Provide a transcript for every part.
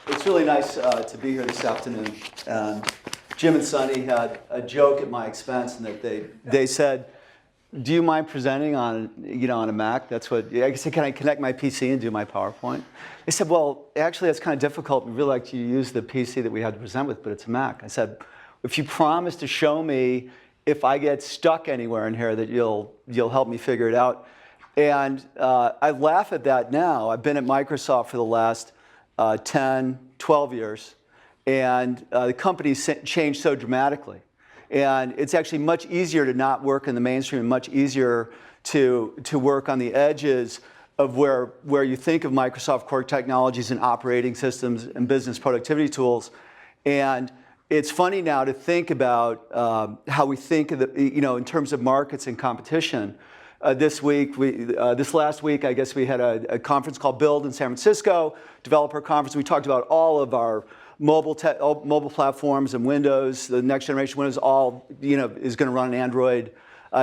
It's really nice to be here this afternoon. And Jim and Sonny had a joke at my expense, and that they said, "Do you mind presenting on on a Mac?" That's what I said. "Can I connect my PC and do my PowerPoint?" They said, "Well, actually, that's kind of difficult. We'd really like you to use the PC that we had to present with, but it's a Mac." I said, "If you promise to show me if I get stuck anywhere in here, that you'll help me figure it out." And I laugh at that now. I've been at Microsoft for the last 10, 12 years, and the company's changed so dramatically. And it's actually much easier to not work in the mainstream, and much easier to work on the edges of where you think of Microsoft core technologies and operating systems and business productivity tools. And it's funny now to think about how we think of in terms of markets and competition. This last week, I guess we had a conference called Build in San Francisco, developer conference. We talked about all of our mobile platforms and Windows, the next generation Windows, all is going to run on Android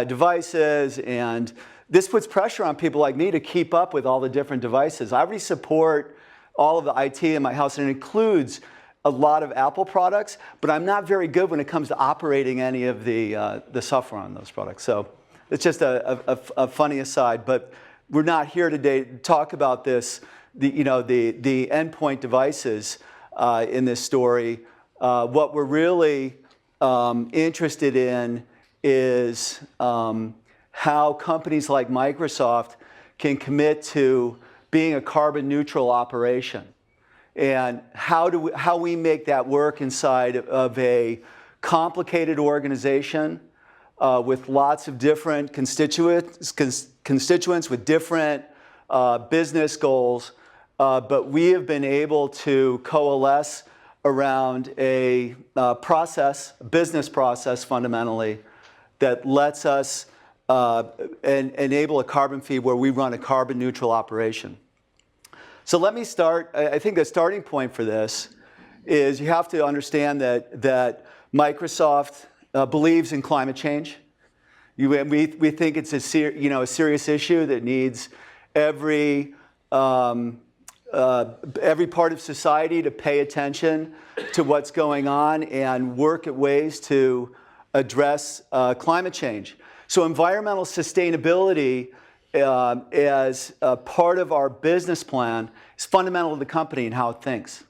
devices, and this puts pressure on people like me to keep up with all the different devices. I already support all of the IT in my house, and it includes a lot of Apple products, but I'm not very good when it comes to operating any of the software on those products. So it's just a funny aside, but we're not here today to talk about this, the endpoint devices in this story. What we're really interested in is how companies like Microsoft can commit to being a carbon neutral operation, and how we make that work inside of a complicated organization with lots of different constituents with different business goals, but we have been able to coalesce around a business process fundamentally, that lets us enable a carbon fee where we run a carbon neutral operation. So let me start. I think the starting point for this is you have to understand that Microsoft believes in climate change. We think it's a serious issue that needs every part of society to pay attention to what's going on and work at ways to address climate change. So environmental sustainability as a part of our business plan is fundamental to the company and how it thinks.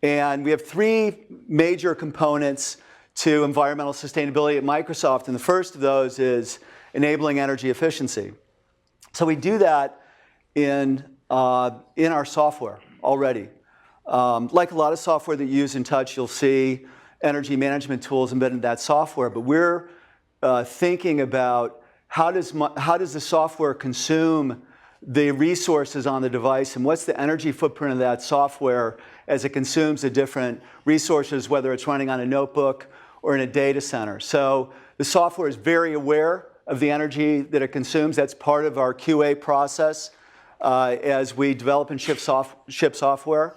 And we have three major components to environmental sustainability at Microsoft, and the first of those is enabling energy efficiency. So we do that in our software already. Like a lot of software that you use in touch, you'll see energy management tools embedded in that software, but we're thinking about how does the software consume the resources on the device, and what's the energy footprint of that software as it consumes the different resources, whether it's running on a notebook or in a data center. So the software is very aware of the energy that it consumes. That's part of our QA process as we develop and ship software.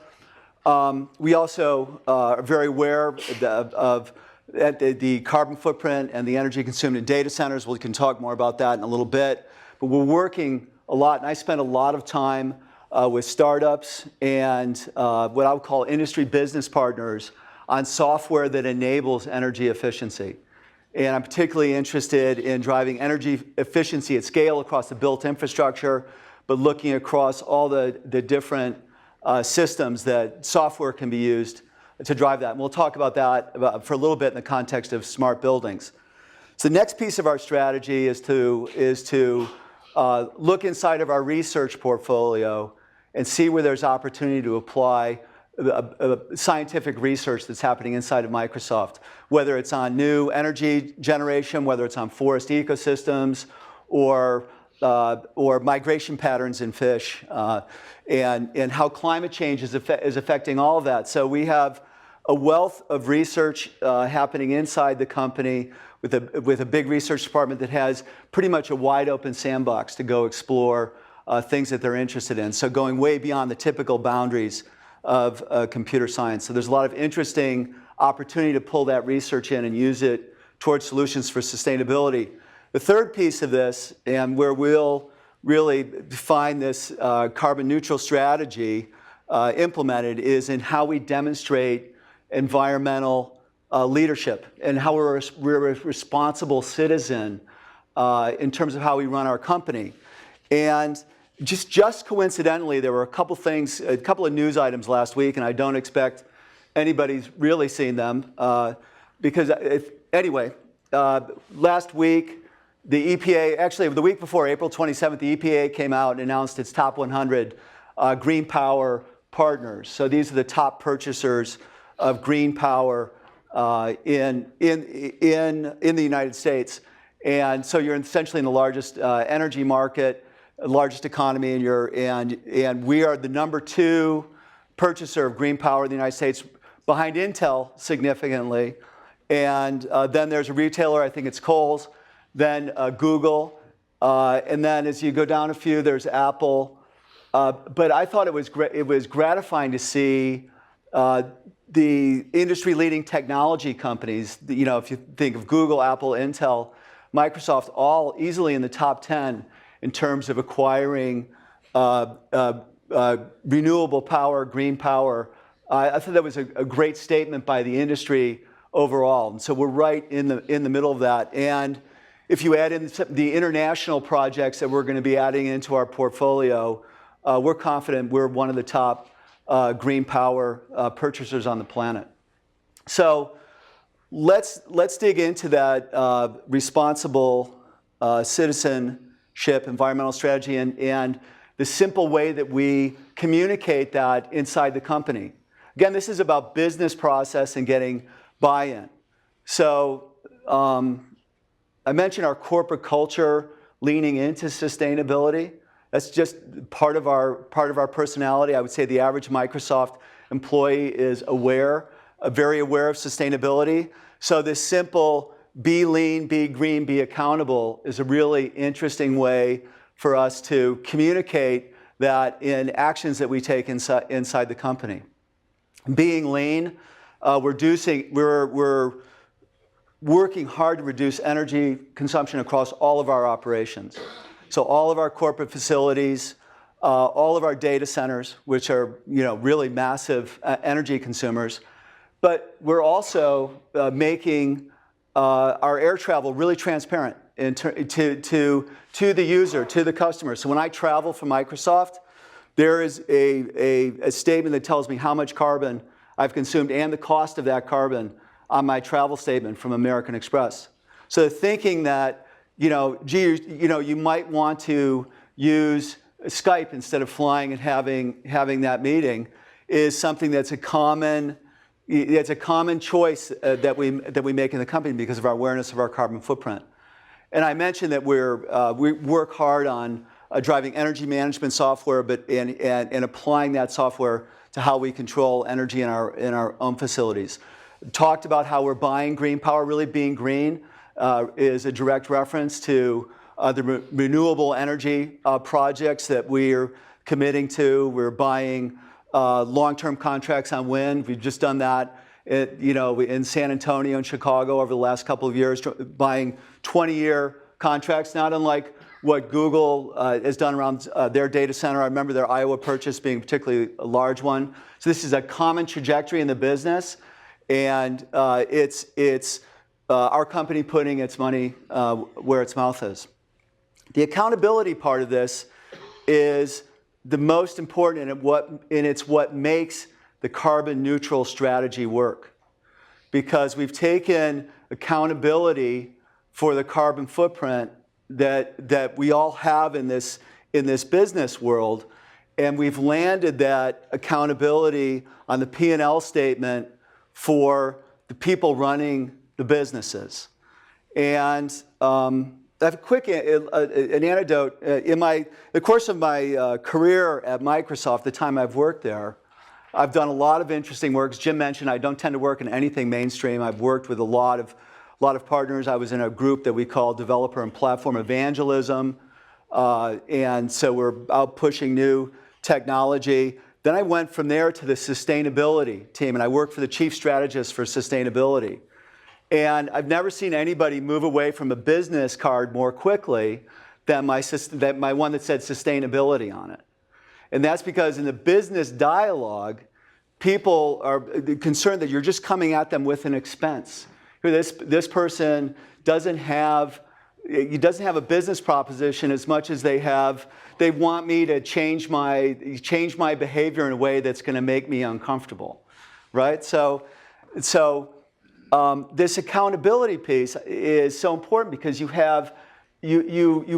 We also are very aware of the carbon footprint and the energy consumed in data centers. We can talk more about that in a little bit. But we're working a lot, and I spend a lot of time with startups and what I would call industry business partners on software that enables energy efficiency. And I'm particularly interested in driving energy efficiency at scale across the built infrastructure, but looking across all the different systems that software can be used to drive that. And we'll talk about that for a little bit in the context of smart buildings. So the next piece of our strategy is to look inside of our research portfolio and see where there's opportunity to apply scientific research that's happening inside of Microsoft, whether it's on new energy generation, whether it's on forest ecosystems, or migration patterns in fish, and how climate change is affecting all of that. So we have a wealth of research happening inside the company with a big research department that has pretty much a wide open sandbox to go explore things that they're interested in. So going way beyond the typical boundaries of computer science. So there's a lot of interesting opportunity to pull that research in and use it towards solutions for sustainability. The third piece of this, and where we'll really define this carbon neutral strategy, implemented is in how we demonstrate environmental leadership and how we're a responsible citizen in terms of how we run our company. And just coincidentally, there were a couple of news items last week, and I don't expect anybody's really seen them because last week, the EPA, actually the week before, April 27th, the EPA came out and announced its top 100 green power partners. So these are the top purchasers of green power in the United States. And so you're essentially in the largest energy market, largest economy, and we are the number 2 purchaser of green power in the United States, behind Intel significantly. And then there's a retailer, I think it's Kohl's, then Google, and then as you go down a few, there's Apple. But I thought it was gratifying to see the industry-leading technology companies, if you think of Google, Apple, Intel, Microsoft, all easily in the top 10 in terms of acquiring renewable power, green power. I thought that was a great statement by the industry overall. And so we're right in the middle of that. And if you add in the international projects that we're going to be adding into our portfolio, we're confident we're one of the top green power purchasers on the planet. So let's dig into that responsible citizenship, environmental strategy, and the simple way that we communicate that inside the company. Again, this is about business process and getting buy-in. So I mentioned our corporate culture leaning into sustainability. That's just part of our personality. I would say the average Microsoft employee is very aware of sustainability. So this simple be lean, be green, be accountable is a really interesting way for us to communicate that in actions that we take inside the company. Being lean, we're working hard to reduce energy consumption across all of our operations. So all of our corporate facilities, all of our data centers, which are really massive energy consumers, but we're also making our air travel really transparent to the user, to the customer. So when I travel for Microsoft, there is a statement that tells me how much carbon I've consumed and the cost of that carbon on my travel statement from American Express. So thinking that, you might want to use Skype instead of flying and having that meeting is something that's a common choice that we make in the company because of our awareness of our carbon footprint. And I mentioned that we work hard on driving energy management software, and applying that software to how we control energy in our own facilities. Talked about how we're buying green power. Really being green is a direct reference to the renewable energy projects that we're committing to. We're buying long-term contracts on wind. We've just done that in San Antonio and Chicago over the last couple of years, buying 20-year contracts, not unlike what Google has done around their data center. I remember their Iowa purchase being particularly a large one. So this is a common trajectory in the business, and it's our company putting its money where its mouth is. The accountability part of this is the most important, and it's what makes the carbon neutral strategy work. Because we've taken accountability for the carbon footprint that we all have in this business world, and we've landed that accountability on the P&L statement for the people running the businesses. And I have a quick an anecdote. In the course of my career at Microsoft, the time I've worked there, I've done a lot of interesting work. As Jim mentioned, I don't tend to work in anything mainstream. I've worked with a lot of partners. I was in a group that we call Developer and Platform Evangelism. And so we're out pushing new technology. Then I went from there to the sustainability team, and I worked for the chief strategist for sustainability. And I've never seen anybody move away from a business card more quickly than my one that said sustainability on it. And that's because in the business dialogue, people are concerned that you're just coming at them with an expense. This person doesn't have a business proposition as much as they want me to change my behavior in a way that's going to make me uncomfortable, right? So this accountability piece is so important because you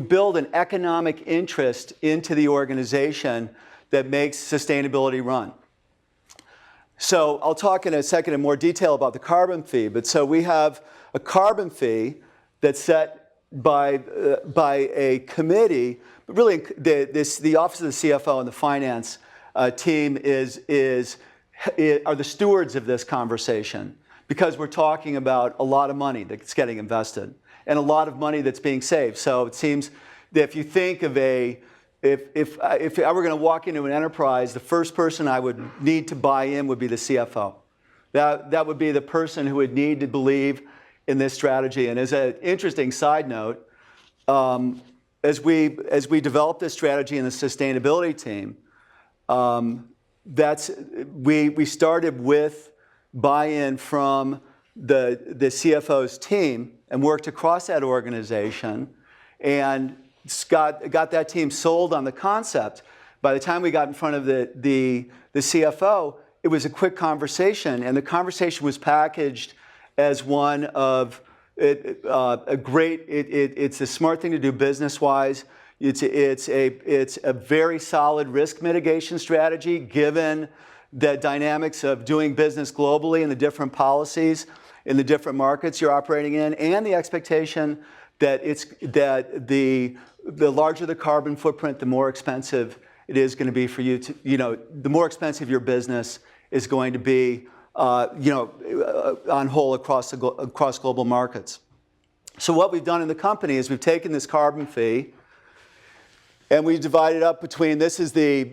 build an economic interest into the organization that makes sustainability run. So I'll talk in a second in more detail about the carbon fee, but so we have a carbon fee that's set by a committee, but really the Office of the CFO and the finance team are the stewards of this conversation because we're talking about a lot of money that's getting invested and a lot of money that's being saved. So it seems that if you think of if I were going to walk into an enterprise, the first person I would need to buy in would be the CFO. That would be the person who would need to believe in this strategy. And as an interesting side note, as we developed this strategy in the sustainability team, we started with buy-in from the CFO's team and worked across that organization and got that team sold on the concept. By the time we got in front of the CFO, it was a quick conversation, and the conversation was packaged as one of it's a smart thing to do business-wise. It's a very solid risk mitigation strategy given the dynamics of doing business globally and the different policies in the different markets you're operating in, and the expectation that the larger the carbon footprint, the more expensive it is going to be for you to, the more expensive your business is going to be, on whole across global markets. So what we've done in the company is we've taken this carbon fee and we divide it up between, this is the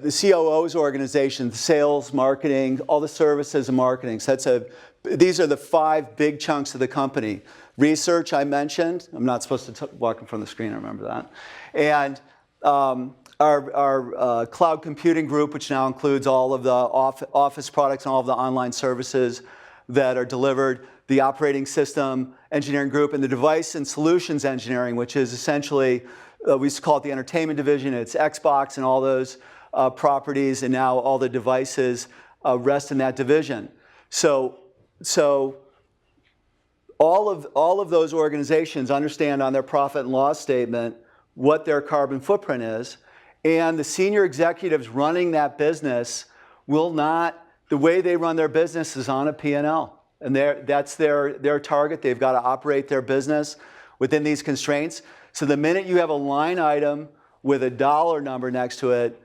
COO's organization, the sales, marketing, all the services and marketing. So these are the 5 big chunks of the company. Research, I mentioned. I'm not supposed to walk in front of the screen, I remember that. And our cloud computing group, which now includes all of the office products and all of the online services that are delivered, the operating system engineering group, and the device and solutions engineering, which is essentially, we used to call it the entertainment division. It's Xbox and all those properties, and now all the devices rest in that division. So all of those organizations understand on their profit and loss statement what their carbon footprint is, and the senior executives running that business the way they run their business is on a P&L. And that's their target. They've got to operate their business within these constraints. So the minute you have a line item with a dollar number next to it,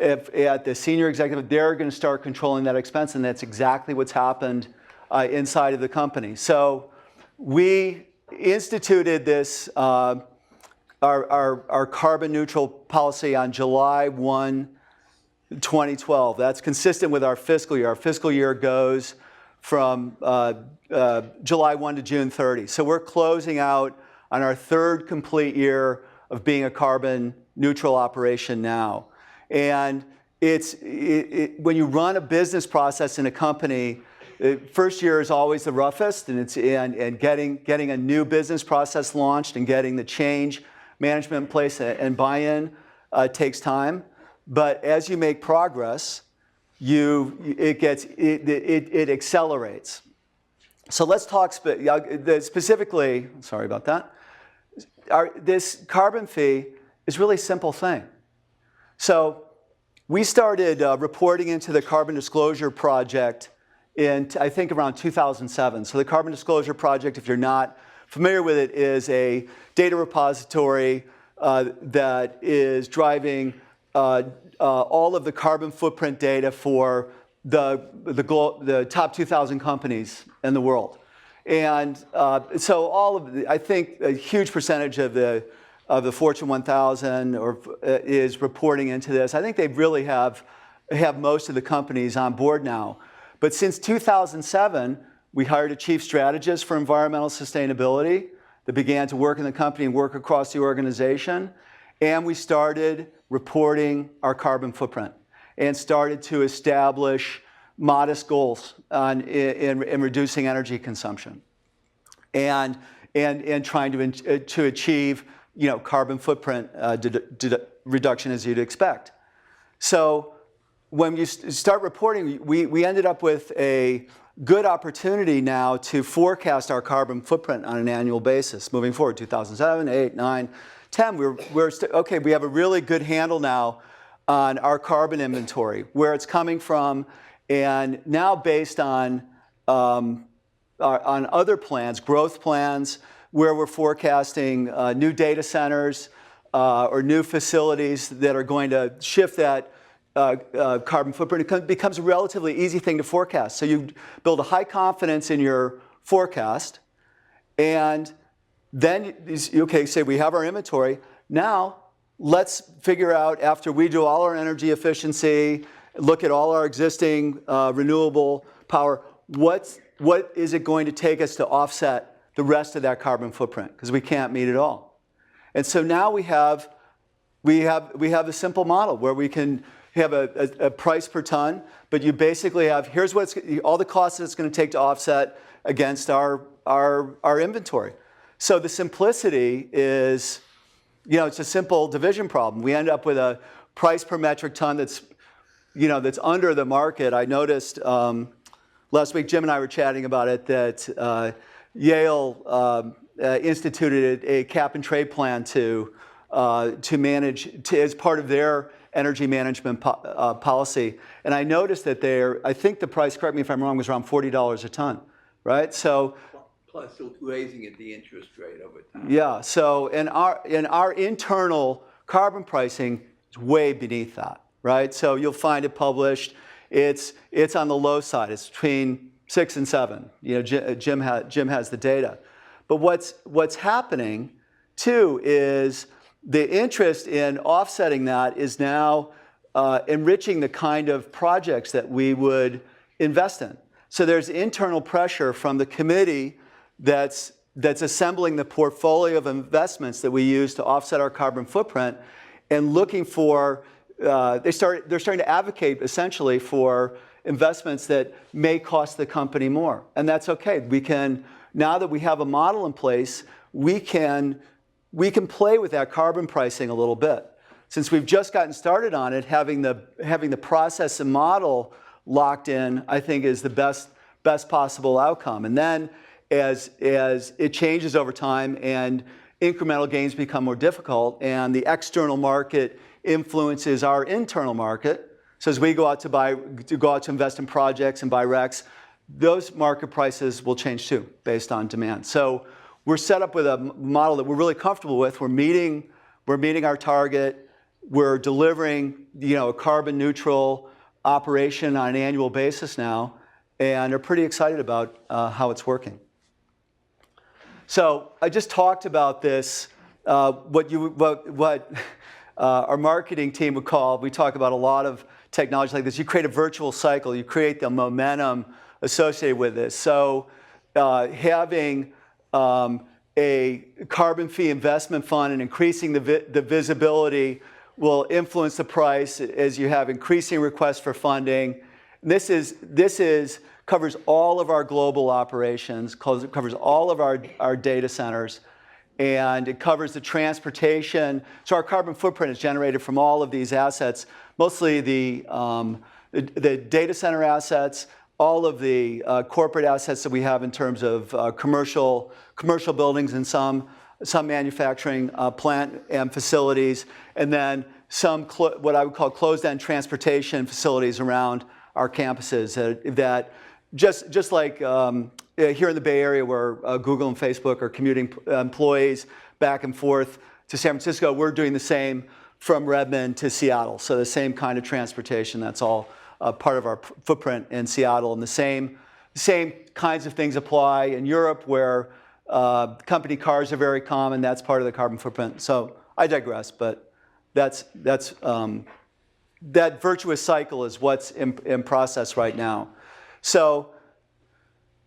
at the senior executive, they're going to start controlling that expense, and that's exactly what's happened inside of the company. So we instituted this, our carbon neutral policy on July 1, 2012. That's consistent with our fiscal year. Our fiscal year goes from July 1 to June 30. So we're closing out on our 3rd complete year of being a carbon neutral operation now. And when you run a business process in a company, the first year is always the roughest, and getting a new business process launched and getting the change management in place and buy-in takes time. But as you make progress, it accelerates. So let's talk specifically. Sorry about that. This carbon fee is a really simple thing. So we started reporting into the Carbon Disclosure Project in, I think, around 2007. So the Carbon Disclosure Project, if you're not familiar with it, is a data repository that is driving all of the carbon footprint data for the top 2,000 companies in the world. And so I think a huge percentage of the Fortune 1000 is reporting into this. I think they really have most of the companies on board now. But since 2007, we hired a chief strategist for environmental sustainability that began to work in the company and work across the organization. and we started reporting our carbon footprint and started to establish modest goals in reducing energy consumption and trying to achieve carbon footprint reduction as you'd expect. So when you start reporting, we ended up with a good opportunity now to forecast our carbon footprint on an annual basis moving forward. 2007, 8, 9, 10. Okay. We have a really good handle now on our carbon inventory, where it's coming from, and now based on other plans, growth plans, where we're forecasting new data centers or new facilities that are going to shift that carbon footprint. It becomes a relatively easy thing to forecast. So you build a high confidence in your forecast, and then, okay, say we have our inventory. Now, let's figure out, after we do all our energy efficiency, look at all our existing renewable power, what is it going to take us to offset the rest of that carbon footprint? Because we can't meet it all. And so now we have a simple model where we can have a price per ton, but you basically have, here's all the costs that it's going to take to offset against our inventory. So the simplicity is, it's a simple division problem. We end up with a price per metric ton that's under the market. I noticed last week, Jim and I were chatting about it, that Yale instituted a cap and trade plan to manage, as part of their energy management policy. And I noticed that I think the price, correct me if I'm wrong, was around $40 a ton, right? So plus raising it the interest rate over time. Yeah. So in our internal carbon pricing is way beneath that, right? So you'll find it published. It's on the low side. It's between 6 and 7. Jim has the data. But what's happening too is the interest in offsetting that is now enriching the kind of projects that we would invest in. So there's internal pressure from the committee that's assembling the portfolio of investments that we use to offset our carbon footprint, and looking for, they're starting to advocate essentially for investments that may cost the company more. And that's okay. Now that we have a model in place, we can play with that carbon pricing a little bit. Since we've just gotten started on it, having the process and model locked in, I think, is the best possible outcome. And then as it changes over time and incremental gains become more difficult and the external market influences our internal market, so as we go out to invest in projects and buy RECs, those market prices will change too based on demand. So we're set up with a model that we're really comfortable with. We're meeting our target. We're delivering a carbon neutral operation on an annual basis now, and are pretty excited about how it's working. So I just talked about this, what our marketing team would call, we talk about a lot of technology like this. You create a virtual cycle. You create the momentum associated with this. So having a carbon fee investment fund and increasing the visibility will influence the price as you have increasing requests for funding. This covers all of our global operations, covers all of our data centers, and it covers the transportation. So our carbon footprint is generated from all of these assets, mostly the data center assets, all of the corporate assets that we have in terms of commercial buildings and some manufacturing plant and facilities, and then some what I would call closed-end transportation facilities around our campuses that just like here in the Bay Area, where Google and Facebook are commuting employees back and forth to San Francisco, we're doing the same from Redmond to Seattle. So the same kind of transportation, that's all part of our footprint in Seattle. And the same kinds of things apply in Europe, where company cars are very common. That's part of the carbon footprint. So I digress, but that virtuous cycle is what's in process right now. So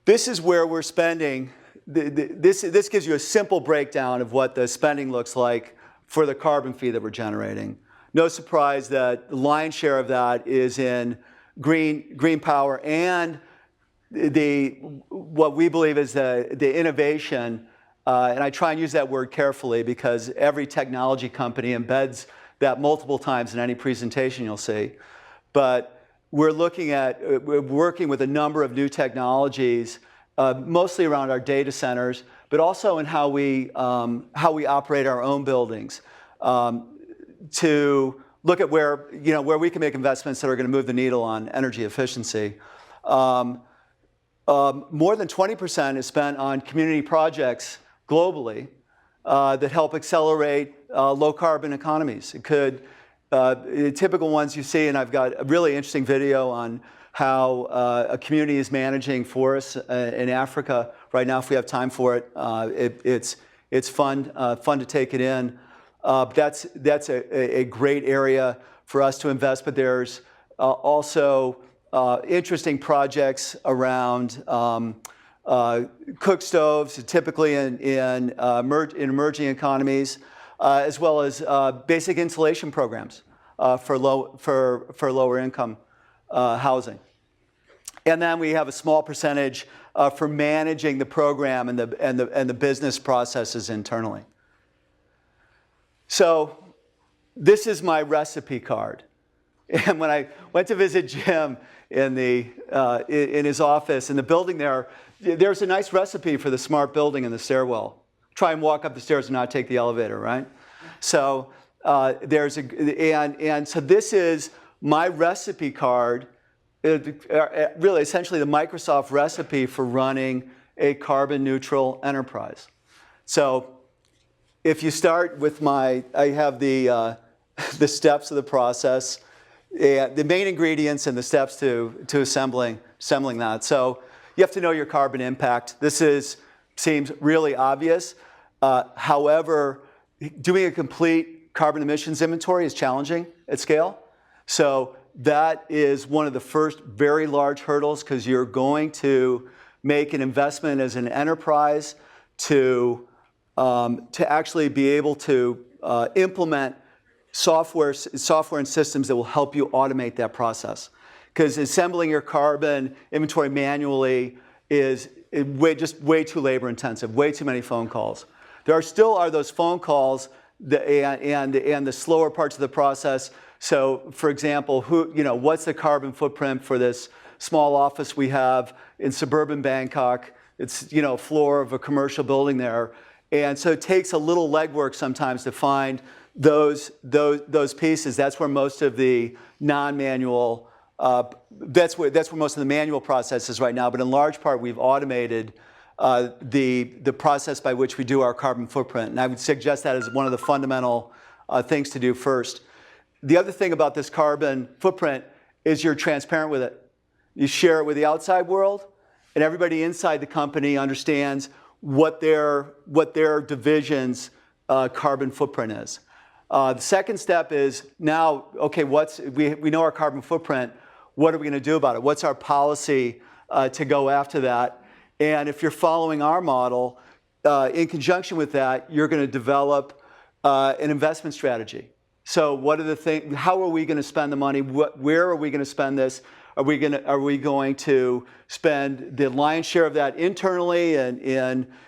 this is where we're spending. This gives you a simple breakdown of what the spending looks like for the carbon fee that we're generating. No surprise that the lion's share of that is in green power and what we believe is the innovation, and I try and use that word carefully because every technology company embeds that multiple times in any presentation you'll see. But we're working with a number of new technologies, mostly around our data centers, but also in how we operate our own buildings, to look at where we can make investments that are going to move the needle on energy efficiency. More than 20% is spent on community projects globally that help accelerate low carbon economies. It could, typical ones you see, and I've got a really interesting video on how a community is managing forests in Africa right now. If we have time for it, it's fun to take it in. That's a great area for us to invest. But there's also interesting projects around cook stoves, typically in emerging economies, as well as basic insulation programs for lower income housing. And then we have a small percentage for managing the program and the business processes internally. So this is my recipe card. And when I went to visit Jim in his office in the building there's a nice recipe for the smart building in the stairwell. Try and walk up the stairs and not take the elevator, right? So so this is my recipe card, really essentially the Microsoft recipe for running a carbon neutral enterprise. So if you start with I have the steps of the process, the main ingredients and the steps to assembling that. So you have to know your carbon impact. This seems really obvious. However, doing a complete carbon emissions inventory is challenging at scale. So that is one of the first very large hurdles, because you're going to make an investment as an enterprise to actually be able to implement software and systems that will help you automate that process. Because assembling your carbon inventory manually is just way too labor intensive, way too many phone calls. There still are those phone calls and the slower parts of the process. So for example, what's the carbon footprint for this small office we have in suburban Bangkok? It's floor of a commercial building there. And so it takes a little legwork sometimes to find those pieces. That's where most of the non-manual, that's where most of the manual process is right now. But in large part, we've automated the process by which we do our carbon footprint. And I would suggest that as one of the fundamental things to do first. The other thing about this carbon footprint is you're transparent with it. You share it with the outside world, and everybody inside the company understands what their division's carbon footprint is. The second step is now, okay, we know our carbon footprint. What are we going to do about it? What's our policy to go after that? And if you're following our model, in conjunction with that, you're going to develop an investment strategy. So what are the things? How are we going to spend the money? Where are we going to spend this? Are we going to spend the lion's share of that internally and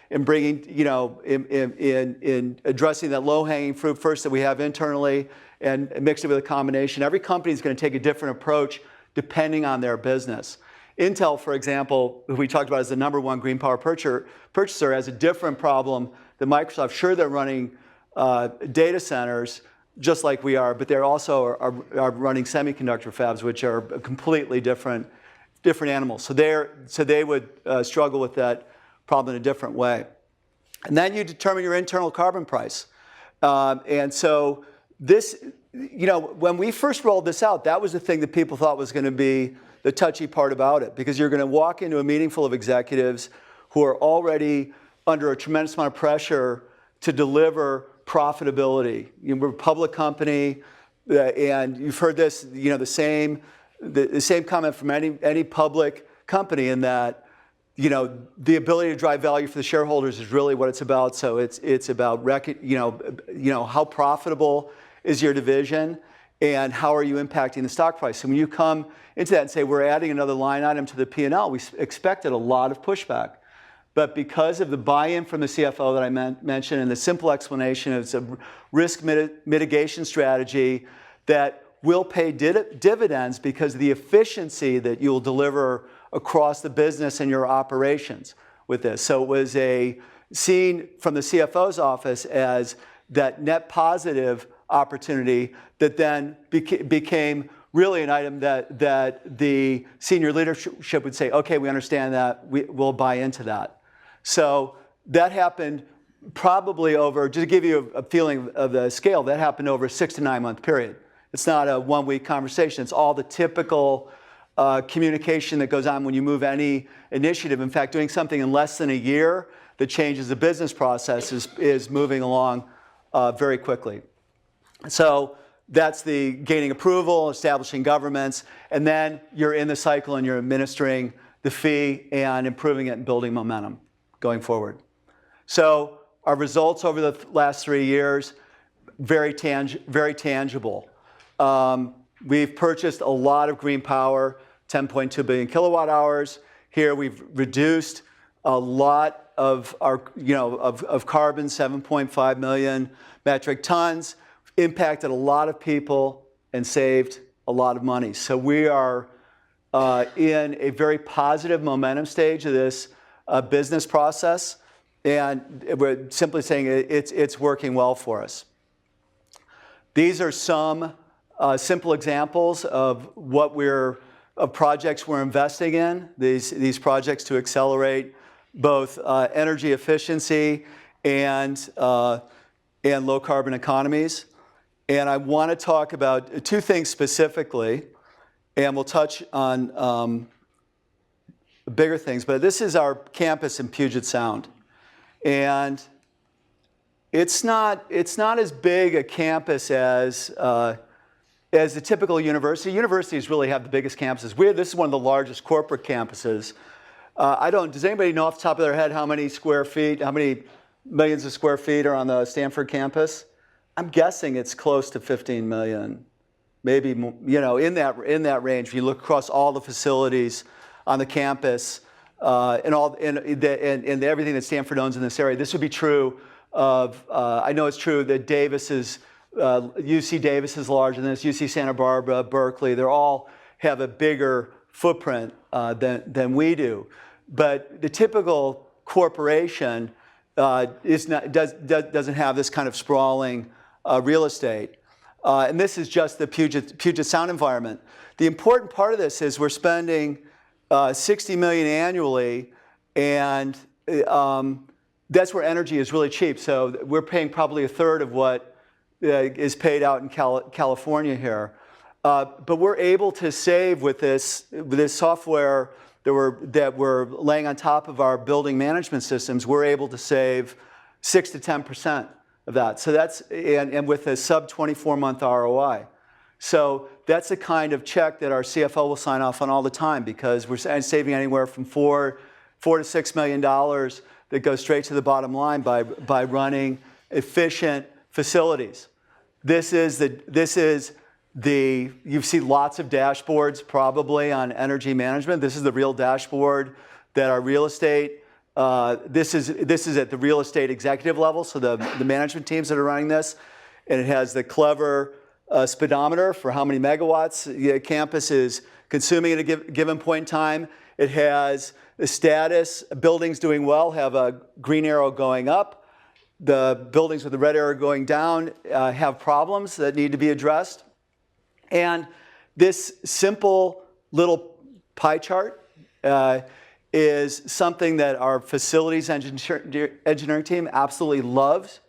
in bringing, in addressing that low-hanging fruit first that we have internally and mix it with a combination? Every company is going to take a different approach depending on their business. Intel, for example, who we talked about as the #1 green power purchaser, has a different problem than Microsoft. Sure, they're running data centers just like we are, but they're also are running semiconductor fabs, which are a completely different animals. So they would struggle with that problem in a different way. And then you determine your internal carbon price. And so this, when we first rolled this out, that was the thing that people thought was going to be the touchy part about it, because you're going to walk into a meeting full of executives who are already under a tremendous amount of pressure to deliver profitability. We're a public company, and you've heard this, the same comment from any public company, in that the ability to drive value for the shareholders is really what it's about. So it's about how profitable is your division, and how are you impacting the stock price. So when you come into that and say we're adding another line item to the P&L, we expected a lot of pushback. But because of the buy-in from the CFO that I mentioned, and the simple explanation, it's a risk mitigation strategy that will pay dividends because of the efficiency that you'll deliver across the business and your operations with this. So it was seen from the CFO's office as that net positive opportunity that then became really an item that the senior leadership would say, okay, we understand that, we'll buy into that. So that happened probably over, just to give you a feeling of the scale, that happened over a 6 to 9 month period. It's not a 1 week conversation. It's all the typical communication that goes on when you move any initiative. In fact, doing something in less than a year that changes the business process is moving along very quickly. So that's the gaining approval, establishing governments, and then you're in the cycle and you're administering the fee and improving it and building momentum going forward. So our results over the last 3 years, very tangible. We've purchased a lot of green power, 10.2 billion kilowatt hours. Here we've reduced a lot of our, of carbon, 7.5 million metric tons, impacted a lot of people and saved a lot of money. So we are in a very positive momentum stage of this business process, and we're simply saying it's working well for us. These are some simple examples of projects we're investing in. These projects to accelerate both energy efficiency and low carbon economies. And I want to talk about 2 things specifically, and we'll touch on bigger things. But this is our campus in Puget Sound, and it's not as big a campus as a typical university. Universities really have the biggest campuses. This is one of the largest corporate campuses. Does anybody know off the top of their head how many millions of square feet are on the Stanford campus? I'm guessing it's close to 15 million, maybe, in that range. If you look across all the facilities on the campus and everything that Stanford owns in this area, this would be true of. I know it's true that UC Davis is larger than this. UC Santa Barbara, Berkeley, they all have a bigger footprint than we do. But the typical corporation doesn't have this kind of sprawling real estate. And this is just the Puget Sound environment. The important part of this is we're spending $60 million annually, and that's where energy is really cheap. So we're paying probably a third of what is paid out in California here. But we're able to save with this software that we're laying on top of our building management systems. We're able to save 6 to 10% of that. So that's and with a sub 24-month ROI. So that's the kind of check that our CFO will sign off on all the time, because we're saving anywhere from $4 to $6 million that goes straight to the bottom line by running efficient facilities. You've seen lots of dashboards probably on energy management. This is the real dashboard that our real estate, this is at the real estate executive level, so the management teams that are running this, and it has the clever speedometer for how many megawatts the campus is consuming at a given point in time. It has the status. Buildings doing well have a green arrow going up. The buildings with the red arrow going down have problems that need to be addressed. And this simple little pie chart is something that our facilities engineering team absolutely loves,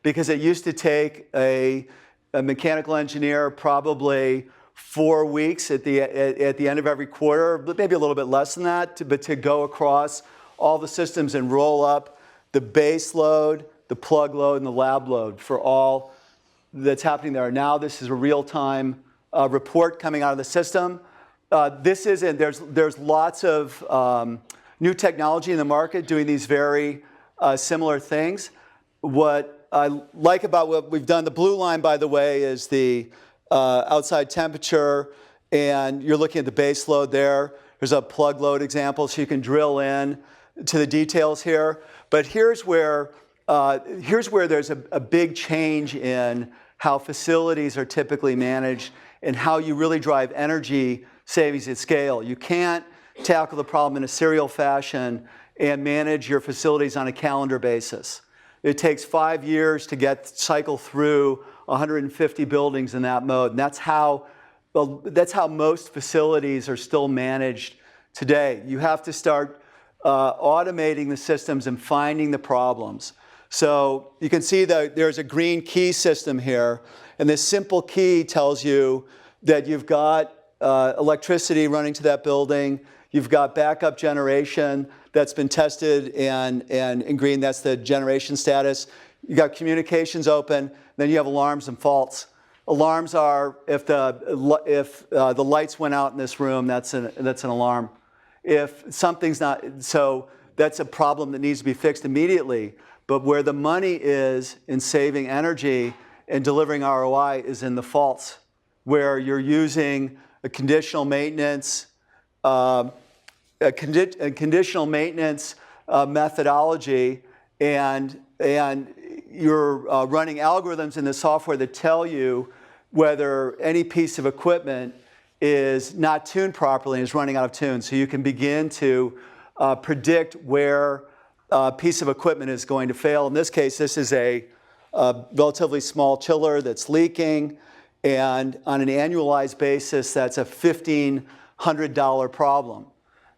because it used to take a mechanical engineer probably 4 weeks at the end of every quarter, maybe a little bit less than that, but to go across all the systems and roll up the base load, the plug load, and the lab load for all that's happening there. Now this is a real-time report coming out of the system. There's lots of new technology in the market doing these very similar things. What I like about what we've done, the blue line, by the way, is the outside temperature, and you're looking at the base load there. There's a plug load example, so you can drill in to the details here. But here's where there's a big change in how facilities are typically managed and how you really drive energy savings at scale. You can't tackle the problem in a serial fashion and manage your facilities on a calendar basis. It takes 5 years to cycle through 150 buildings in that mode. And that's how most facilities are still managed today. You have to start automating the systems and finding the problems. So you can see that there's a green key system here, and this simple key tells you that you've got electricity running to that building, you've got backup generation that's been tested, and in green, that's the generation status. You got communications open, then you have alarms and faults. Alarms are if the lights went out in this room, that's an alarm. If something's not, so that's a problem that needs to be fixed immediately. But where the money is in saving energy and delivering ROI is in the faults, where you're using a conditional maintenance, methodology, and you're running algorithms in the software that tell you whether any piece of equipment is not tuned properly and is running out of tune. So you can begin to predict where a piece of equipment is going to fail. In this case, this is a relatively small chiller that's leaking, and on an annualized basis, that's a $1,500 problem.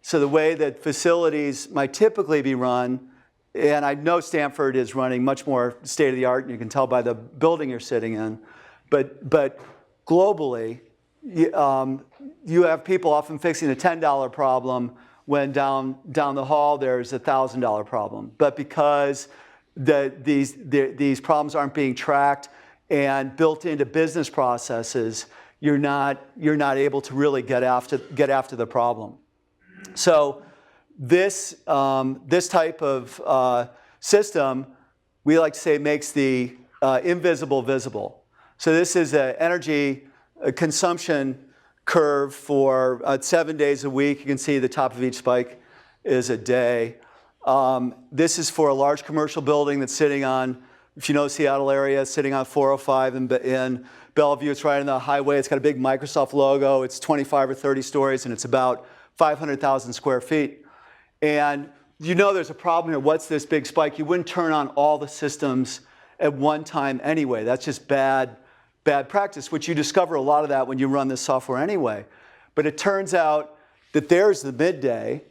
So the way that facilities might typically be run, and I know Stanford is running much more state-of-the-art, and you can tell by the building you're sitting in, but globally, you have people often fixing a $10 problem when down the hall there's a $1,000 problem. But because these problems aren't being tracked and built into business processes, you're not able to really get after the problem. So this type of system, we like to say, makes the invisible visible. So this is an energy consumption curve for 7 days a week. You can see the top of each spike is a day. This is for a large commercial building that's sitting on, if you know Seattle area, sitting on 405 in Bellevue. It's right on the highway. It's got a big Microsoft logo. It's 25 or 30 stories, and it's about 500,000 square feet. And you know there's a problem here. What's this big spike? You wouldn't turn on all the systems at one time anyway. That's just bad practice, which you discover a lot of that when you run this software anyway. But it turns out that there's the midday,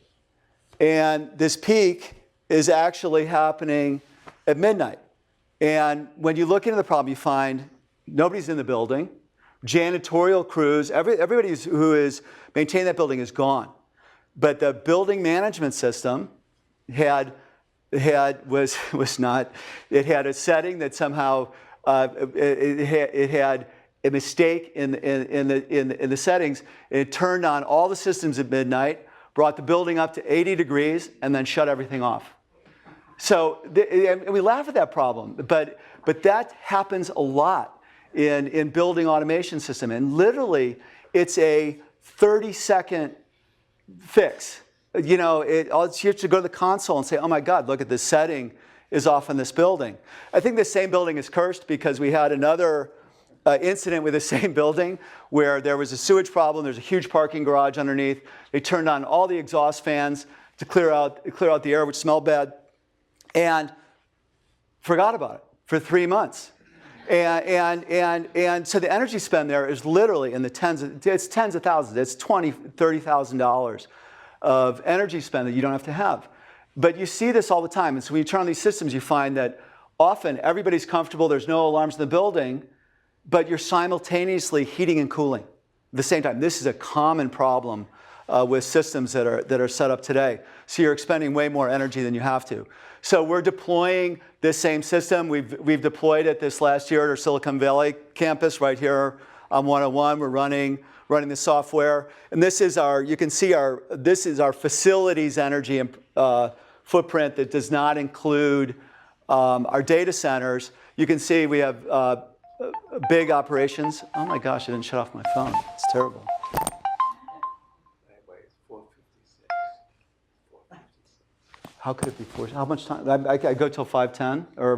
and this peak is actually happening at midnight. And when you look into the problem, you find nobody's in the building. Janitorial crews, everybody who is maintaining that building is gone. But the building management system had a setting that somehow it had a mistake in the settings. It turned on all the systems at midnight, brought the building up to 80 degrees, and then shut everything off. So and we laugh at that problem, but that happens a lot in building automation system. And literally, it's a 30-second fix. You know, you have to go to the console and say, oh my God, look at this setting is off in this building. I think the same building is cursed because we had another incident with the same building where there was a sewage problem. There's a huge parking garage underneath. They turned on all the exhaust fans to clear out the air, which smelled bad, and forgot about it for 3 months. And so the energy spend there is literally in the tens of thousands. It's $20,000, $30,000 of energy spend that you don't have to have. But you see this all the time. And so when you turn on these systems, you find that often everybody's comfortable. There's no alarms in the building, but you're simultaneously heating and cooling at the same time. This is a common problem with systems that are set up today. So you're expending way more energy than you have to. So we're deploying this same system. We've deployed it this last year at our Silicon Valley campus right here on 101. We're running the software. And this is our, you can see this is our facilities energy footprint that does not include our data centers. You can see we have big operations. Oh my gosh, I didn't shut off my phone. It's terrible. How could it be 4? How much time? I go till 5:10 or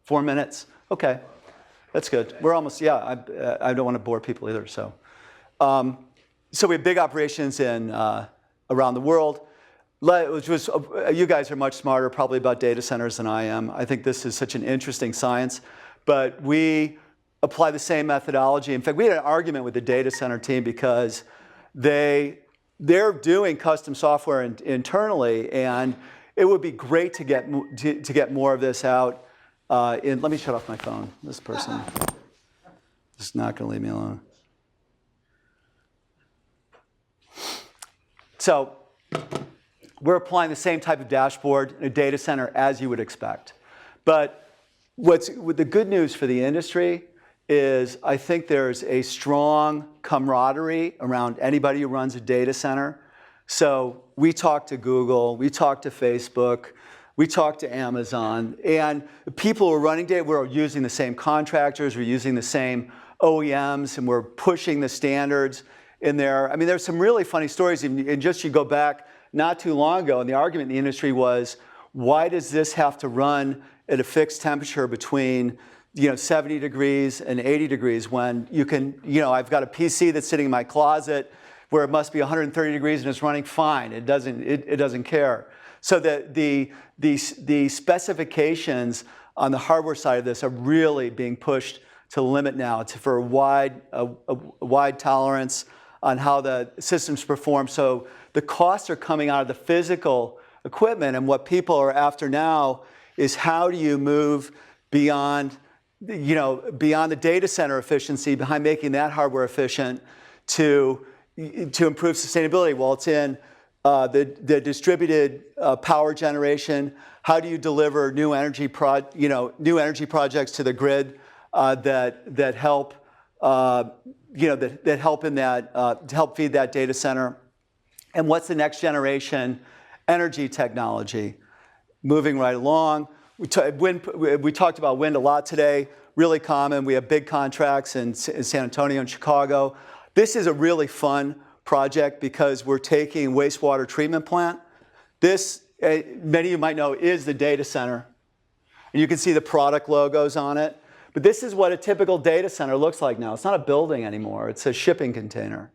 4 minutes. Okay, that's good. We're almost, yeah, I don't want to bore people either. So we have big operations in around the world. Which was, you guys are much smarter probably about data centers than I am. I think this is such an interesting science. But we apply the same methodology. In fact, we had an argument with the data center team because they're doing custom software internally, and it would be great to get more of this out. Let me shut off my phone. This person is not going to leave me alone. So we're applying the same type of dashboard in a data center as you would expect. But the good news for the industry is I think there's a strong camaraderie around anybody who runs a data center. So we talk to Google, we talk to Facebook, we talk to Amazon, and the people who are running data, we're using the same contractors, we're using the same OEMs, and we're pushing the standards in there. I mean, there's some really funny stories, and just you go back not too long ago, and the argument in the industry was, why does this have to run at a fixed temperature between 70 degrees and 80 degrees when you can, I've got a PC that's sitting in my closet where it must be 130 degrees and it's running fine. It doesn't care. So the specifications on the hardware side of this are really being pushed to the limit now for a wide tolerance on how the systems perform. So the costs are coming out of the physical equipment, and what people are after now is how do you move beyond the data center efficiency, behind making that hardware efficient to improve sustainability. Well, it's in the distributed power generation. How do you deliver new energy projects to the grid that help that help in that to help feed that data center? And what's the next generation energy technology? Moving right along. We talked about wind a lot today, really common. We have big contracts in San Antonio and Chicago. This is a really fun project because we're taking wastewater treatment plant. This, many of you might know, is the data center. And you can see the product logos on it. But this is what a typical data center looks like now. It's not a building anymore. It's a shipping container.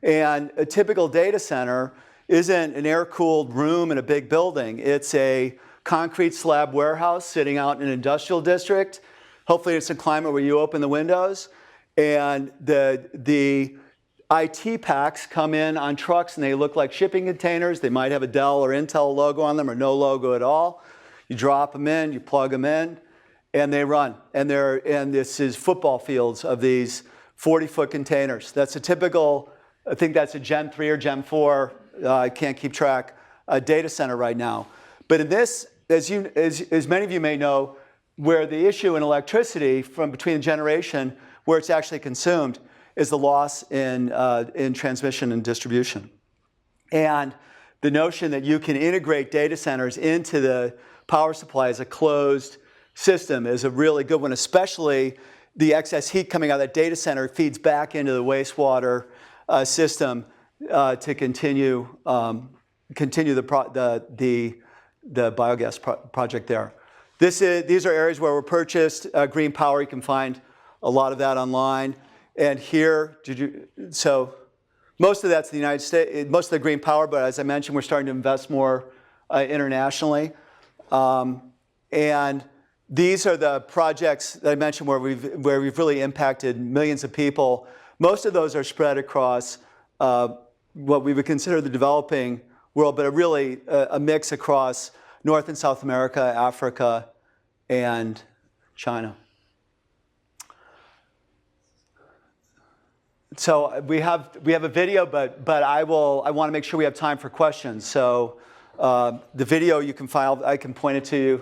And a typical data center isn't an air-cooled room in a big building. It's a concrete slab warehouse sitting out in an industrial district. Hopefully it's a climate where you open the windows. And the IT packs come in on trucks and they look like shipping containers. They might have a Dell or Intel logo on them or no logo at all. You drop them in, you plug them in, and they run. And this is football fields of these 40-foot containers. That's a typical, I think that's a Gen 3 or Gen 4, I can't keep track, data center right now. But in this, as many of you may know, where the issue in electricity from between the generation where it's actually consumed is the loss in transmission and distribution. And the notion that you can integrate data centers into the power supply as a closed system is a really good one, especially the excess heat coming out of that data center feeds back into the wastewater system to continue the biogas project there. These are areas where we're purchased green power. You can find a lot of that online. And here, so most of that's the United States, most of the green power, but as I mentioned, we're starting to invest more internationally. And these are the projects that I mentioned where we've really impacted millions of people. Most of those are spread across what we would consider the developing world, but a mix across North and South America, Africa, and China. So we have a video, but I want to make sure we have time for questions. So the video you can file, I can point it to you.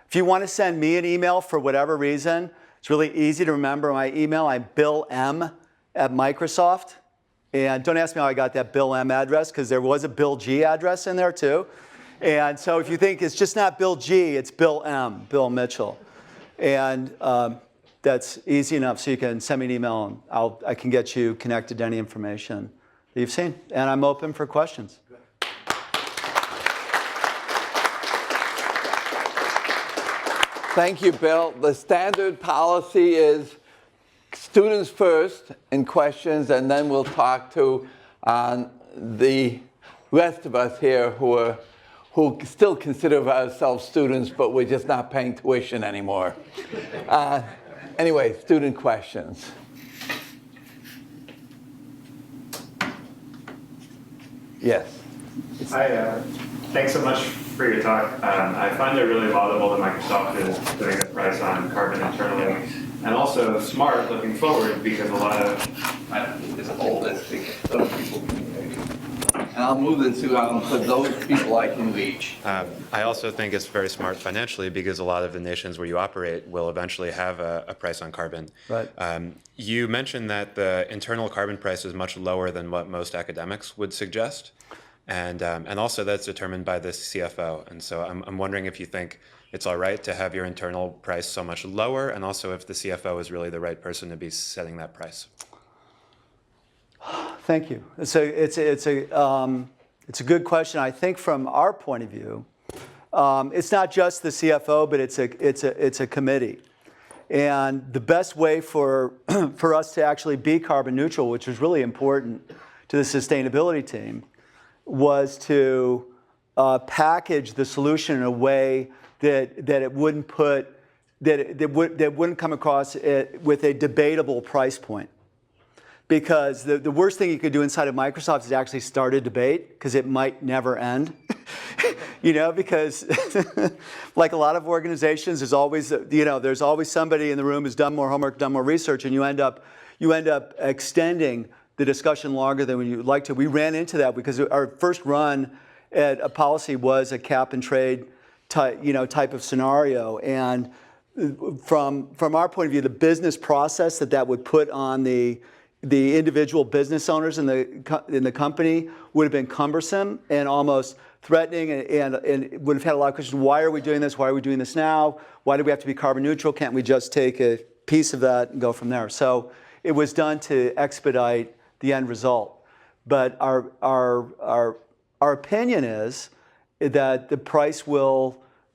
If you want to send me an email for whatever reason, It's really easy to remember my email. I'm Bill M at Microsoft. And don't ask me how I got that Bill M address, because there was a Bill G address in there too. And so if you think it's just not Bill G, it's Bill M, Bill Mitchell. And that's easy enough, so you can send me an email and I can get you connected to any information that you've seen. And I'm open for questions. Thank you, Bill. The standard policy is students first in questions, and then we'll talk to the rest of us here who still consider ourselves students, but we're just not paying tuition anymore. Anyway, student questions. Yes. Hi, thanks so much for your talk. I find it really laudable that Microsoft is doing a price on carbon internally, and also smart looking forward, because a lot of I don't think it's old as some people can maybe. And I'll move this around for those people I can reach. I also think it's very smart financially, because a lot of the nations where you operate will eventually have a price on carbon. Right. You mentioned that the internal carbon price is much lower than what most academics would suggest. And also that's determined by the CFO. And so I'm wondering if you think it's all right to have your internal price so much lower, and also if the CFO is really the right person to be setting that price. Thank you. It's a good question. I think from our point of view, it's not just the CFO, but it's a committee. And the best way for us to actually be carbon neutral, which was really important to the sustainability team, was to package the solution in a way that it wouldn't wouldn't come across with a debatable price point. Because the worst thing you could do inside of Microsoft is actually start a debate, because it might never end. Because like a lot of organizations, there's always somebody in the room who's done more homework, done more research, and you end up extending the discussion longer than you'd like to. We ran into that because our first run at a policy was a cap and trade type of scenario. And from our point of view, the business process that would put on the individual business owners in the company would have been cumbersome and almost threatening, and would have had a lot of questions. Why are we doing this? Why are we doing this now? Why do we have to be carbon neutral? Can't we just take a piece of that and go from there? So it was done to expedite the end result. But our opinion is that the price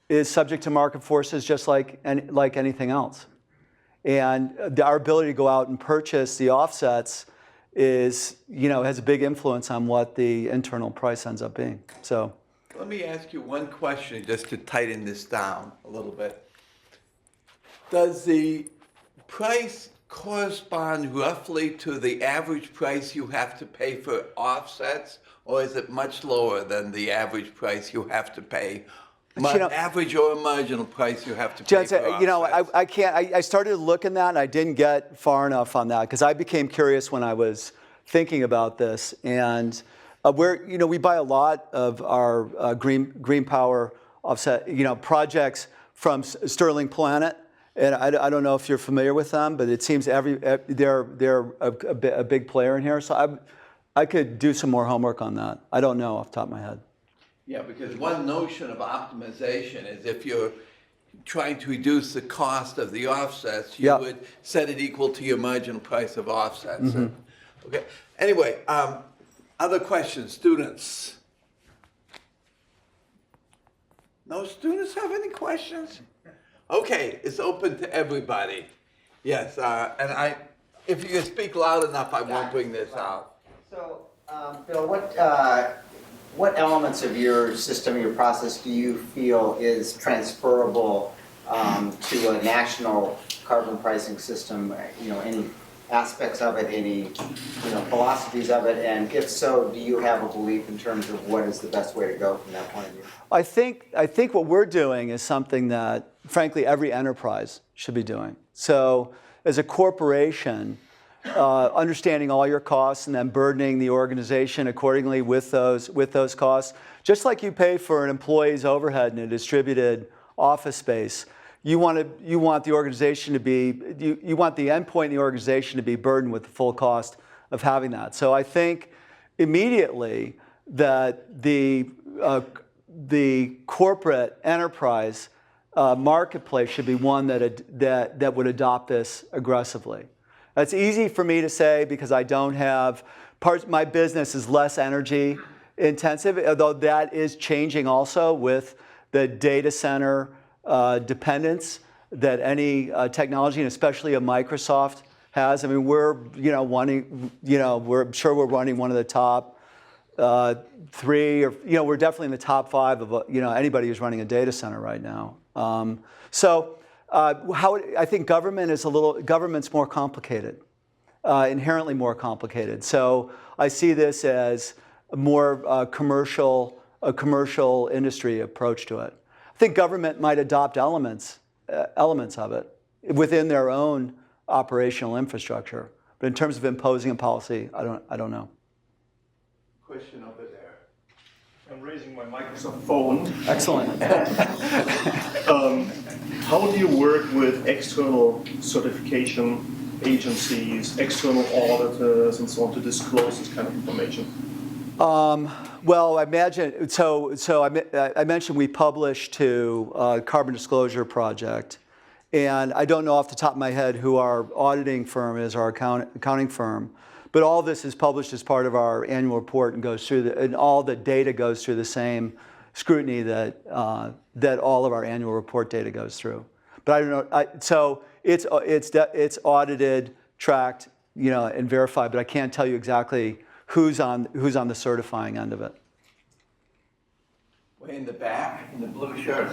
is subject to market forces, just like anything else. And our ability to go out and purchase the offsets has a big influence on what the internal price ends up being. So Let me ask you one question just to tighten this down a little bit. Does the price correspond roughly to the average price you have to pay for offsets, or is it much lower than the average price you have to pay? Average or marginal price you have to pay for offsets? I can't. I started looking at that, and I didn't get far enough on that, because I became curious when I was thinking about this. And we buy a lot of our green power offset projects from Sterling Planet. And I don't know if you're familiar with them, but it seems they're a big player in here. So I could do some more homework on that. I don't know off the top of my head. Yeah, because one notion of optimization is if you're trying to reduce the cost of the offsets, you would set it equal to your marginal price of offsets. Mm-hmm. Okay. Anyway, other questions, students? No students have any questions? Okay, it's open to everybody. Yes, and if you can speak loud enough, I won't bring this out. So, Bill, what elements of your system, your process, do you feel is transferable to a national carbon pricing system? Any aspects of it, any philosophies of it, and if so, do you have a belief in terms of what is the best way to go from that point of view? I think what we're doing is something that, frankly, every enterprise should be doing. So, as a corporation, understanding all your costs and then burdening the organization accordingly with those costs, just like you pay for an employee's overhead in a distributed office space, you want the organization to be, you want the endpoint in the organization to be burdened with the full cost of having that. So I think immediately that the corporate enterprise marketplace should be one that would adopt this aggressively. That's easy for me to say because I don't have my business is less energy intensive, although that is changing also with the data center dependence that any technology, and especially a Microsoft, has. I mean, we're sure we're running one of the top 3, or we're definitely in the top 5 of anybody who's running a data center right now. I think government's more complicated, inherently more complicated. So I see this as a more commercial industry approach to it. I think government might adopt elements of it within their own operational infrastructure, but in terms of imposing a policy, I don't know. Question over there. I'm raising my Microsoft phone. Excellent. How do you work with external certification agencies, external auditors, and so on to disclose this kind of information? Well, I imagine, I mentioned we published to Carbon Disclosure Project, and I don't know off the top of my head who our auditing firm is, our accounting firm, but all this is published as part of our annual report and goes through and all the data goes through the same scrutiny that all of our annual report data goes through. But I don't know. So it's audited, tracked, and verified. But I can't tell you exactly who's on the certifying end of it. Way in the back, in the blue shirt.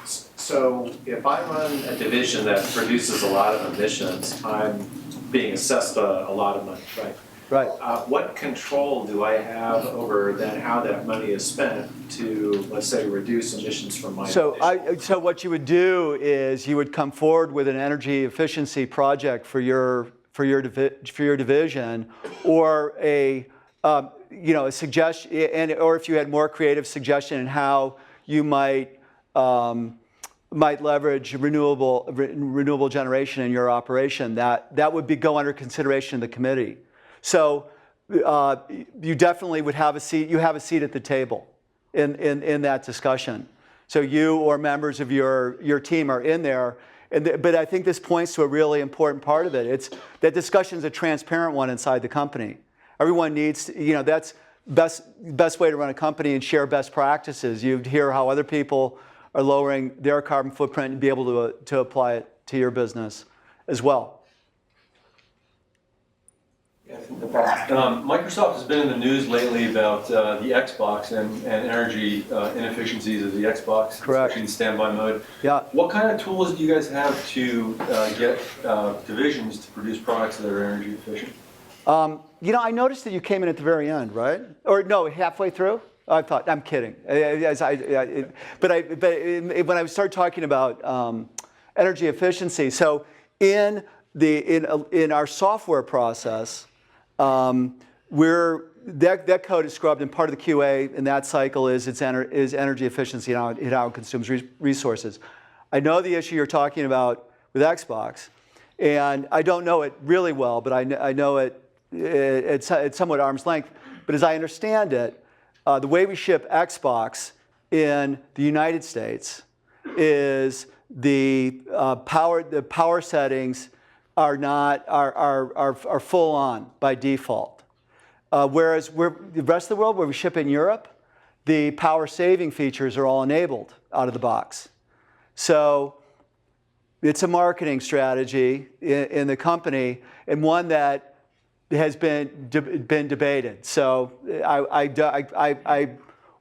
So if I run a division that produces a lot of emissions, I'm being assessed a lot of money, right? Right. What control do I have over then how that money is spent to, let's say, reduce emissions from my division? So what you would do is you would come forward with an energy efficiency project for your division, or a suggestion, or if you had more creative suggestion in how you might leverage renewable generation in your operation, that would go under consideration of the committee. So you definitely would have a seat. You have a seat at the table in that discussion. So you or members of your team are in there. But I think this points to a really important part of it. That discussion is a transparent one inside the company. Everyone needs to, that's best way to run a company and share best practices. You'd hear how other people are lowering their carbon footprint and be able to apply it to your business as well. Microsoft has been in the news lately about the Xbox and energy inefficiencies of the Xbox, Correct. especially in standby mode. Yeah. What kind of tools do you guys have to get divisions to produce products that are energy efficient? I noticed that you came in at the very end, right? Or no, halfway through? I thought, I'm kidding. But when I started talking about energy efficiency, so in our software process, that code is scrubbed, and part of the QA in that cycle is energy efficiency and how it consumes resources. I know the issue you're talking about with Xbox, and I don't know it really well, but I know it's somewhat arm's length. But as I understand it, the way we ship Xbox in the United States is the power settings are full on by default. Whereas the rest of the world, where we ship in Europe, the power saving features are all enabled out of the box. So it's a marketing strategy in the company, and one that has been debated. So I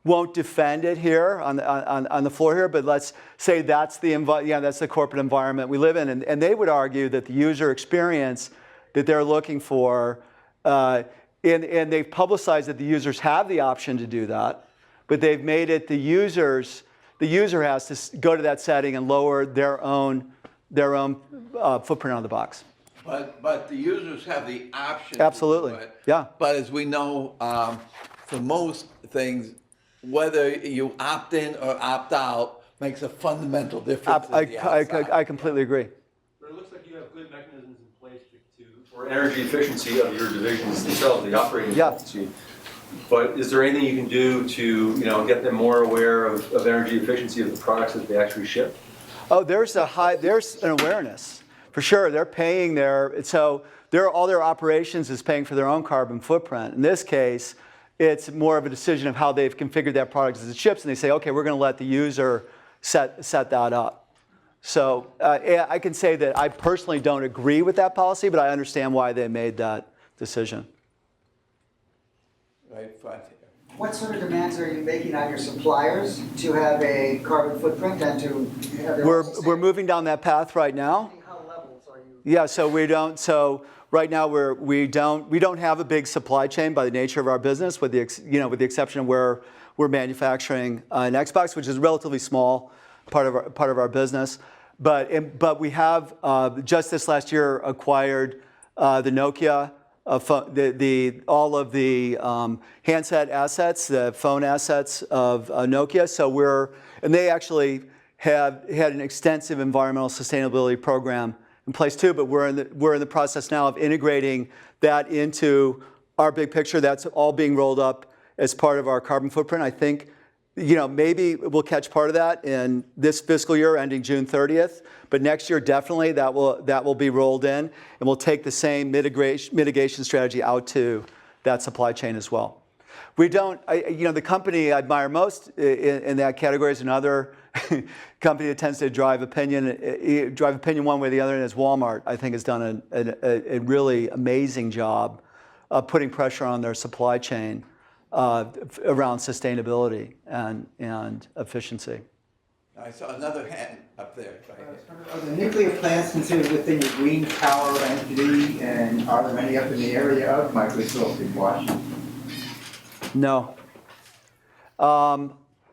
won't defend it here on the floor here, but let's say that's the corporate environment we live in, and they would argue that the user experience that they're looking for, and they've publicized that the users have the option to do that, but they've made it the user has to go to that setting and lower their own footprint on the box. But the users have the option. Absolutely. To do it. Yeah. But as we know, for most things, whether you opt in or opt out, makes a fundamental difference in the outside. I completely agree. But it looks like you have good mechanisms in place for energy efficiency of your divisions themselves, the operating efficiency. But is there anything you can do to, get them more aware of energy efficiency of the products that they actually ship? Oh, there's an awareness for sure. They're paying all their operations is paying for their own carbon footprint. In this case, it's more of a decision of how they've configured that product as it ships, and they say, okay, we're going to let the user set that up. So I can say that I personally don't agree with that policy, but I understand why they made that decision. Right front here. What sort of demands are you making on your suppliers to have a carbon footprint and to have their We're moving down that path right now. How levels are you? Yeah, so we don't. So right now we don't have a big supply chain by the nature of our business, with the exception of where we're manufacturing an Xbox, which is a relatively small part of our business. But we have just this last year acquired the Nokia. All of the handset assets, the phone assets of Nokia. And they actually have had an extensive environmental sustainability program in place too. But we're in the process now of integrating that into our big picture. That's all being rolled up as part of our carbon footprint. I think, maybe we'll catch part of that in this fiscal year ending June 30th. But next year, definitely, that will be rolled in, and we'll take the same mitigation strategy out to that supply chain as well. We don't, the company I admire most in that category is another company that tends to drive opinion one way or the other, and is Walmart. I think has done a really amazing job of putting pressure on their supply chain around sustainability and efficiency. I saw another hand up there. Are the nuclear plants considered within your green power entity, and are there many up in the area of Microsoft in Washington? No. I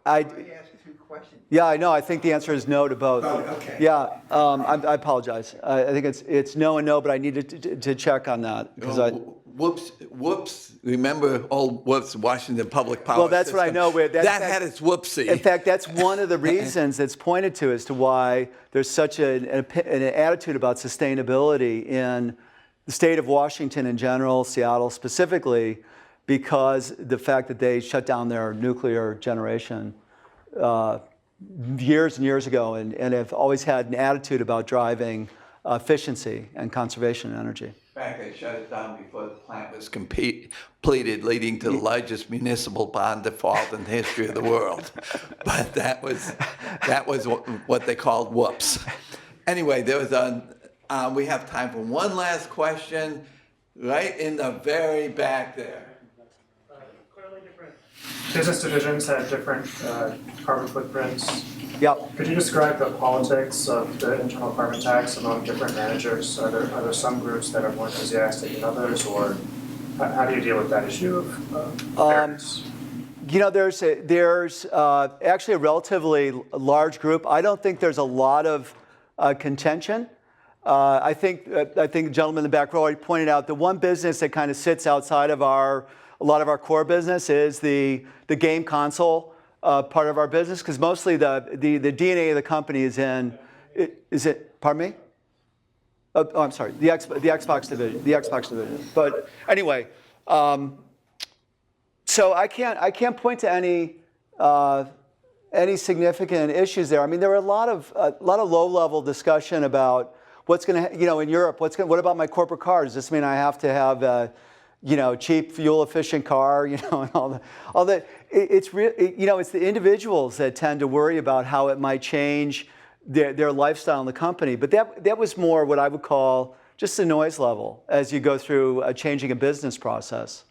asked you 2 questions. Yeah, I know. I think the answer is no to both. Oh, okay. Yeah, I apologize. I think it's no and no, but I needed to check on that because Whoops. Remember old whoops, Washington Public Power Well, that's System. what I know. That had its whoopsie. In fact, that's one of the reasons that's pointed to as to why there's such an attitude about sustainability in the state of Washington in general, Seattle specifically, because the fact that they shut down their nuclear generation years and years ago and have always had an attitude about driving efficiency and conservation of energy. In fact, they shut it down before the plant was completed, leading to the largest municipal bond default in the history of the world. But that was what they called whoops. Anyway, we have time for one last question, right in the very back there. Clearly different business divisions have different carbon footprints. Yep. Could you describe the politics of the internal carbon tax among different managers? Are there some groups that are more enthusiastic than others, or how do you deal with that issue of fairness? There's actually a relatively large group. I don't think there's a lot of contention. I think the gentleman in the back row already pointed out the one business that kind of sits outside of a lot of our core business is the game console part of our business, because mostly the DNA of the company is in. Pardon me? Oh, I'm sorry. The Xbox division. But anyway, so I can't point to any significant issues there. I mean, there were a lot of low-level discussion about what's going to, in Europe. What about my corporate car? Does this mean I have to have a, cheap fuel-efficient car? And all that. It's the individuals that tend to worry about how it might change their lifestyle in the company. But that was more what I would call just the noise level as you go through changing a business process.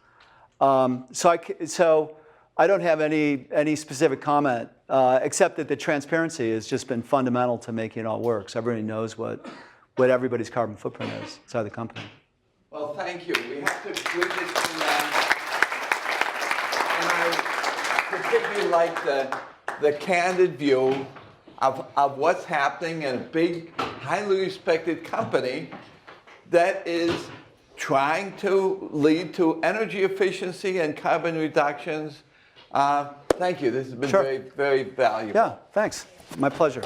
So I don't have any specific comment, except that the transparency has just been fundamental to making it all work. So everybody knows what everybody's carbon footprint is inside the company. Well, thank you. We have to bring this to and I particularly like the candid view of what's happening in a big, highly respected company that is trying to lead to energy efficiency and carbon reductions. Thank you. This has been very, very valuable. Yeah, thanks. My pleasure.